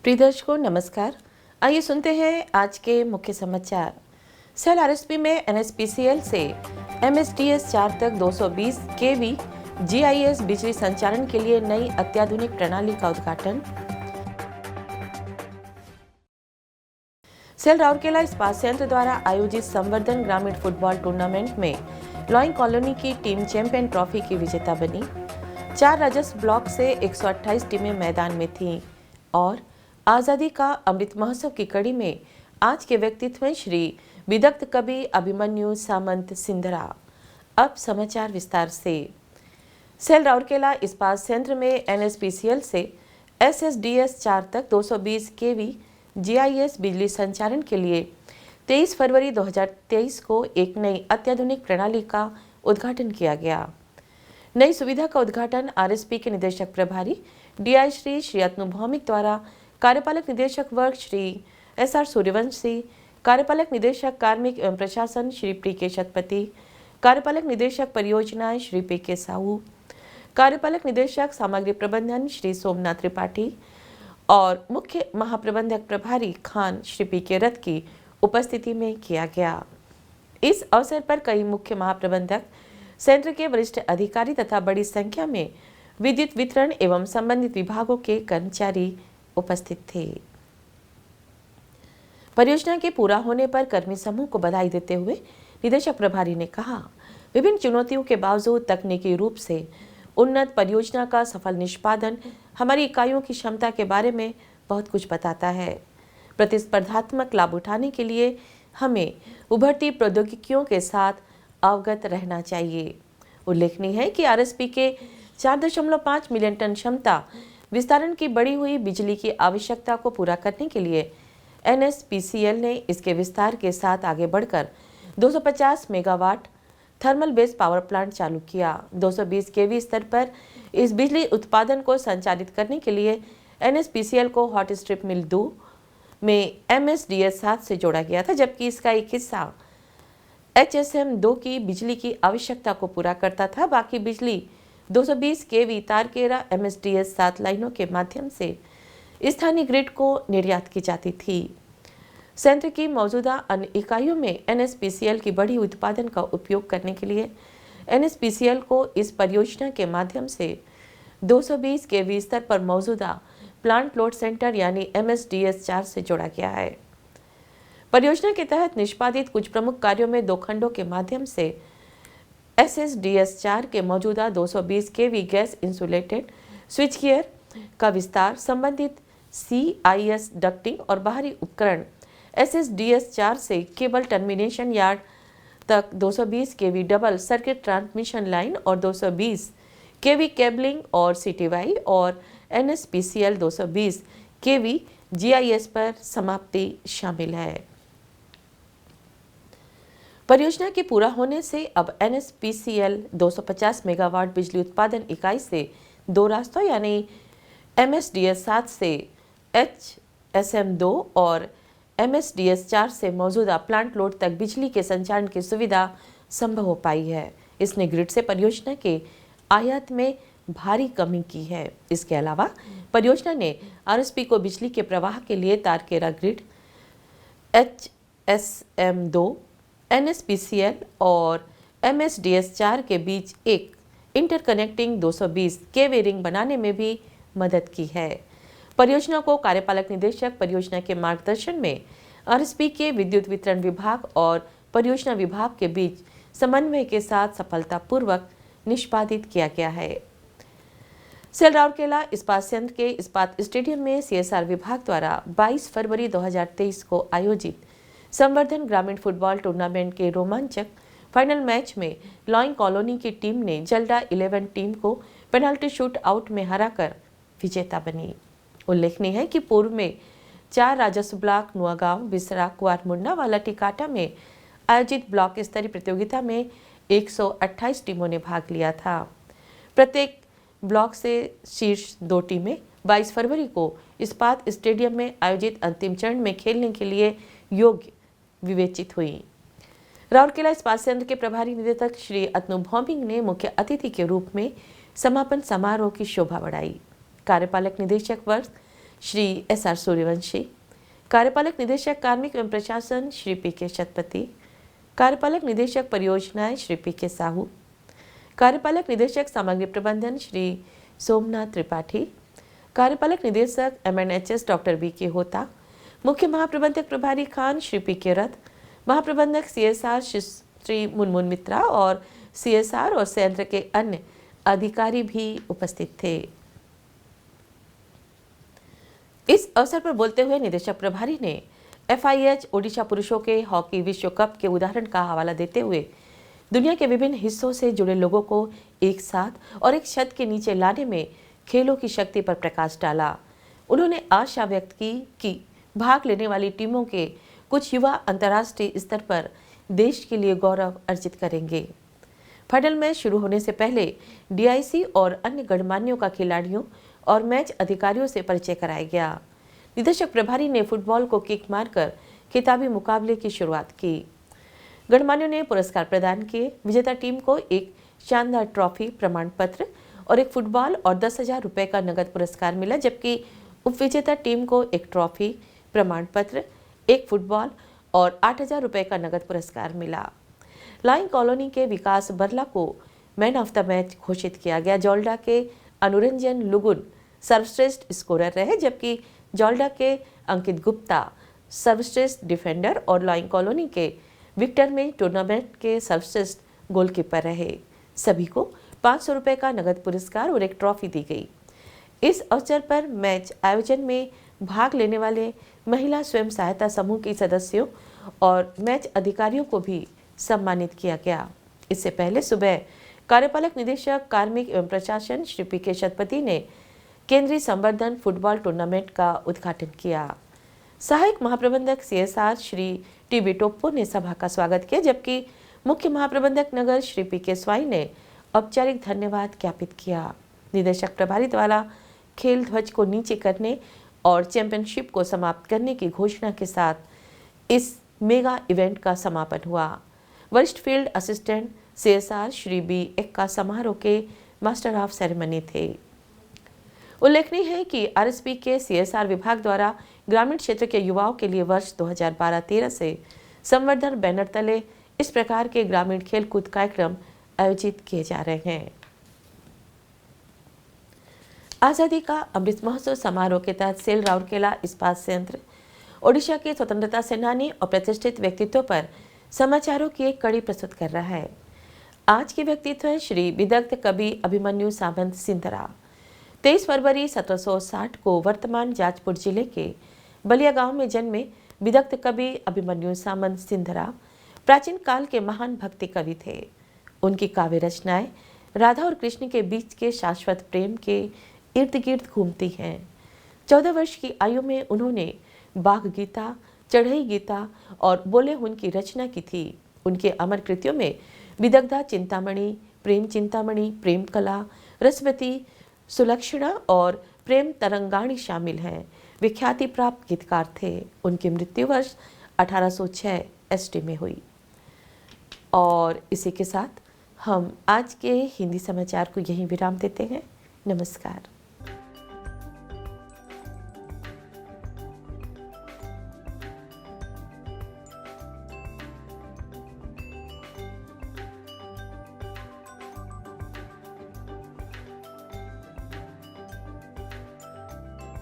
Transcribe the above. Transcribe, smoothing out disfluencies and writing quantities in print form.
प्रिय दर्शकों नमस्कार। आइए सुनते हैं आज के मुख्य समाचार। सेल आरएसपी में एनएसपीसीएल से एमएसडीएस 4 तक 220 केवी जीआईएस बिजली संचालन के लिए नई अत्याधुनिक प्रणाली का उद्घाटन। सेल राउरकेला इस्पात संयंत्र द्वारा आयोजित संवर्धन ग्रामीण फुटबॉल टूर्नामेंट में लॉइंग कॉलोनी की टीम चैंपियन ट्रॉफी की विजेता बनी। 4 राजस्व ब्लॉक से 128 टीमें मैदान में थीं और आजादी का अमृत महोत्सव की कड़ी में आज के व्यक्तित्व में श्री विदग्ध कवि अभिमन्यु सामंत सिंधरा। अब समाचार विस्तार से। सेल राउरकेला इस्पात संयंत्र में एनएसपीसीएल से एसएसडीएस 4 तक 220 केवी जीआईएस बिजली संचालन के लिए 23 फरवरी 2023 को एक नई अत्याधुनिक प्रणाली का उद्घाटन किया गया। नई सुविधा का उद्घाटन आरएसपी के निदेशक प्रभारी डीआई श्री अतनु भौमिक द्वारा कार्यपालक निदेशक वर्ग श्री एसआर सूर्यवंशी, कार्यपालक निदेशक कार्मिक एवं प्रशासन श्री पीके शतपति, कार्यपालक निदेशक परियोजनाएं श्री पीके साहू, कार्यपालक निदेशक सामग्री प्रबंधन श्री सोमनाथ त्रिपाठी और मुख्य महाप्रबंधक प्रभारी खान श्री पीके रथ की उपस्थिति में किया गया। इस अवसर पर कई मुख्य महाप्रबंधक, संयंत्र के वरिष्ठ अधिकारी तथा बड़ी संख्या में विद्युत वितरण एवं संबंधित विभागों के कर्मचारी उपस्थित थे। परियोजना के पूरा होने पर कर्मी समूह को बधाई देते हुए निदेशक प्रभारी ने कहा, विभिन्न चुनौतियों के बावजूद तकनीकी रूप से उन्नत परियोजना का सफल निष्पादन हमारी इकाइयों की क्षमता के बारे में बहुत कुछ बताता है। प्रतिस्पर्धात्मक लाभ उठाने के लिए हमें उभरती प्रौद्योगिकियों के साथ अवगत रहना चाहिए। उल्लेखनीय है कि आरएसपी के 4.5 मिलियन टन क्षमता विस्तारण की बढ़ी हुई बिजली की आवश्यकता को पूरा करने के लिए एनएसपीसीएल ने इसके विस्तार के साथ आगे बढ़कर 250 megawatt thermal based power plant चालू किया। 220 केवी स्तर पर इस बिजली उत्पादन को संचालित करने के लिए एनएसपीसीएल को हॉट स्ट्रिप मिल 2 में एमएसडीएस 7 से जोड़ा गया था, जबकि इसका एक हिस्सा एचएसएम 2 की बिजली की आवश्यकता को पूरा करता था। बाकी बिजली 220 केवी तारकेरा एमएसडीएस 7 लाइनों के माध्यम से स्थानीय ग्रिड को निर्यात की जाती थी। संयंत्र की मौजूदा अन्य इकाइयों में एनएसपीसीएल की बढ़ी उत्पादन का उपयोग करने के लिए एनएसपीसीएल को इस परियोजना के माध्यम से 220 केवी स्तर पर मौजूदा प्लांट लोड सेंटर यानी एमएसडीएस 4 से जोड़ा गया है। परियोजना के तहत निष्पादित कुछ प्रमुख कार्यों में 2 खंडों के माध्यम से एसएसडीएस 4 के मौजूदा 220 केवी गैस इंसुलेटेड स्विच गियर का विस्तार, संबंधित सीआईएस डक्टिंग और बाहरी उपकरण एसएसडीएस 4 से केबल टर्मिनेशन यार्ड तक 220 केवी डबल सर्किट ट्रांसमिशन लाइन और 220 केवी केबलिंग और सीटीवाई और एनएसपीसीएल 220 केवी जीआईएस पर समाप्ति शामिल है। परियोजना के पूरा होने से अब एनएसपीसीएल 250 मेगावाट बिजली उत्पादन इकाई से 2 रास्तों यानी एमएसडीएस 7 से एचएसएम 2 और एमएसडीएस 4 से मौजूदा प्लांट लोड तक बिजली के संचालन की सुविधा संभव हो पाई है। इसने ग्रिड से परियोजना के आयात में भारी कमी की है। इसके अलावा परियोजना ने आरएसपी को बिजली के प्रवाह के लिए तारकेरा ग्रिड, एचएसएम 2, एनएसपीसीएल और एमएसडीएस 4 के बीच एक इंटरकनेक्टिंग 220 केवी रिंग बनाने में भी मदद की है। परियोजना को कार्यपालक निदेशक परियोजना के मार्गदर्शन में आरएसपी के विद्युत वितरण विभाग और परियोजना विभाग के बीच समन्वय के साथ सफलतापूर्वक निष्पादित किया गया है। सेल राउरकेला इस्पात संयंत्र के इस्पात स्टेडियम में सीएसआर विभाग द्वारा 22 फरवरी 2023 को आयोजित संवर्धन ग्रामीण फुटबॉल टूर्नामेंट के रोमांचक फाइनल मैच में लॉइंग कॉलोनी की टीम ने जलडा 11 टीम को पेनाल्टी शूट आउट में हराकर विजेता बनी। उल्लेखनीय है कि पूर्व में 4 राजस्व ब्लॉक नुआगांव, बिसरा, कुआरमुंडा वाला टिकाटा में आयोजित ब्लॉक स्तरीय प्रतियोगिता में 128 टीमों ने भाग लिया था। प्रत्येक ब्लॉक से शीर्ष 2 टीमें 22 फरवरी को इस्पात स्टेडियम में आयोजित अंतिम चरण में खेलने के लिए योग्य विवेचित हुई। राउरकेला इस्पात संयंत्र के प्रभारी निदेशक श्री अतनु भौमिक ने मुख्य अतिथि के रूप में समापन समारोह की शोभा बढ़ाई। कार्यपालक निदेशक वर्ग श्री SR सूर्यवंशी, कार्यपालक निदेशक कार्मिक एवं प्रशासन श्री PK शतपति, कार्यपालक निदेशक परियोजनाएं श्री PK साहू, कार्यपालक निदेशक सामग्री प्रबंधन श्री सोमनाथ त्रिपाठी, कार्यपालक निदेशक MNHS डॉक्टर BK होता, मुख्य महाप्रबंधक प्रभारी खान श्री PK रथ, महाप्रबंधक CSR श्री मुनमुन मित्रा और CSR और संयंत्र के अन्य अधिकारी भी उपस्थित थे। इस अवसर पर बोलते हुए निदेशक प्रभारी ने FIH ओडिशा पुरुषों के हॉकी विश्व कप के उदाहरण का हवाला देते हुए दुनिया के विभिन्न हिस्सों से जुड़े लोगों को एक साथ और एक छत के नीचे लाने में खेलों की शक्ति पर प्रकाश डाला। उन्होंने आशा व्यक्त की कि भाग लेने वाली टीमों के कुछ युवा अंतर्राष्ट्रीय स्तर पर देश के लिए गौरव अर्जित करेंगे। फाइनल मैच शुरू होने से पहले DIC और अन्य गणमान्यों का खिलाड़ियों और मैच अधिकारियों से परिचय कराया गया। निदेशक प्रभारी ने फुटबॉल को किक मारकर खिताबी मुकाबले की शुरुआत की। गणमान्यों ने पुरस्कार प्रदान किए। विजेता टीम को एक शानदार ट्रॉफी, प्रमाण पत्र और एक फुटबॉल और 10,000 रुपए का नगद पुरस्कार मिला, जबकि उपविजेता टीम को एक ट्रॉफी, प्रमाण पत्र, एक फुटबॉल और 8,000 रुपए का नगद पुरस्कार मिला। लाइन कॉलोनी के विकास बरला को मैन ऑफ द मैच घोषित किया गया। जॉल्डा के अनुरंजन लुगुन सर्वश्रेष्ठ स्कोरर रहे, जबकि जॉल्डा के अंकित गुप्ता सर्वश्रेष्ठ डिफेंडर और लाइन कॉलोनी के विक्टर में टूर्नामेंट के सर्वश्रेष्ठ गोलकीपर रहे। सभी को 500 रुपए का नगद पुरस्कार और एक ट्रॉफी दी गई। इस अवसर पर मैच आयोजन में भाग लेने वाले महिला स्वयं सहायता समूह के सदस्यों और मैच अधिकारियों को भी सम्मानित किया गया। इससे पहले सुबह कार्यपालक निदेशक कार्मिक एवं प्रशासन श्री PK शतपति ने केंद्रीय संवर्धन फुटबॉल टूर्नामेंट का उद्घाटन किया। सहायक महाप्रबंधक CSR श्री TB टोप्पो ने सभा का स्वागत किया, जबकि मुख्य महाप्रबंधक नगर श्री PK स्वाई ने औपचारिक धन्यवाद ज्ञापित किया। निदेशक प्रभारी द्वारा खेल ध्वज को नीचे करने और चैंपियनशिप को समाप्त करने की घोषणा के साथ इस मेगा इवेंट का समापन हुआ। वरिष्ठ field assistant CSR Shri B Ekka समारोह के मास्टर ऑफ सेरेमनी थे। उल्लेखनीय है कि RSP के CSR विभाग द्वारा ग्रामीण क्षेत्र के युवाओं के लिए वर्ष 2012-13 से संवर्धन बैनर तले इस प्रकार के ग्रामीण खेलकूद कार्यक्रम आयोजित किए जा रहे हैं। आजादी का अमृत महोत्सव समारोह के तहत सेल राउरकेला इस्पात संयंत्र ओडिशा के स्वतंत्रता सेनानी और प्रतिष्ठित व्यक्तित्व पर समाचारों की एक कड़ी प्रस्तुत कर रहा है। आज के व्यक्तित्व है श्री विदग्ध कवि अभिमन्यु सामंत सिंधरा। 23 फरवरी 1760 को वर्तमान जाजपुर जिले के बलिया गांव में जन्मे विदग्ध कवि अभिमन्यु सामंत सिंधरा प्राचीन काल के महान भक्ति कवि थे। उनकी काव्य रचनाएं राधा और कृष्ण के बीच के शाश्वत प्रेम के इर्द गिर्द घूमती हैं। 14 वर्ष की आयु में उन्होंने बाघ गीता, चढ़ई गीता और बोले हुन की रचना की थी। उनके अमर कृतियों में विदग्धा चिंतामणि, प्रेम चिंतामणि, प्रेम कला, रसवती, सुलक्षणा और प्रेम तरंगाणी शामिल हैं। वे ख्याति प्राप्त गीतकार थे। उनकी मृत्यु वर्ष 1806 ST में हुई। और इसी के साथ हम आज के हिंदी समाचार को यहीं विराम देते हैं। नमस्कार।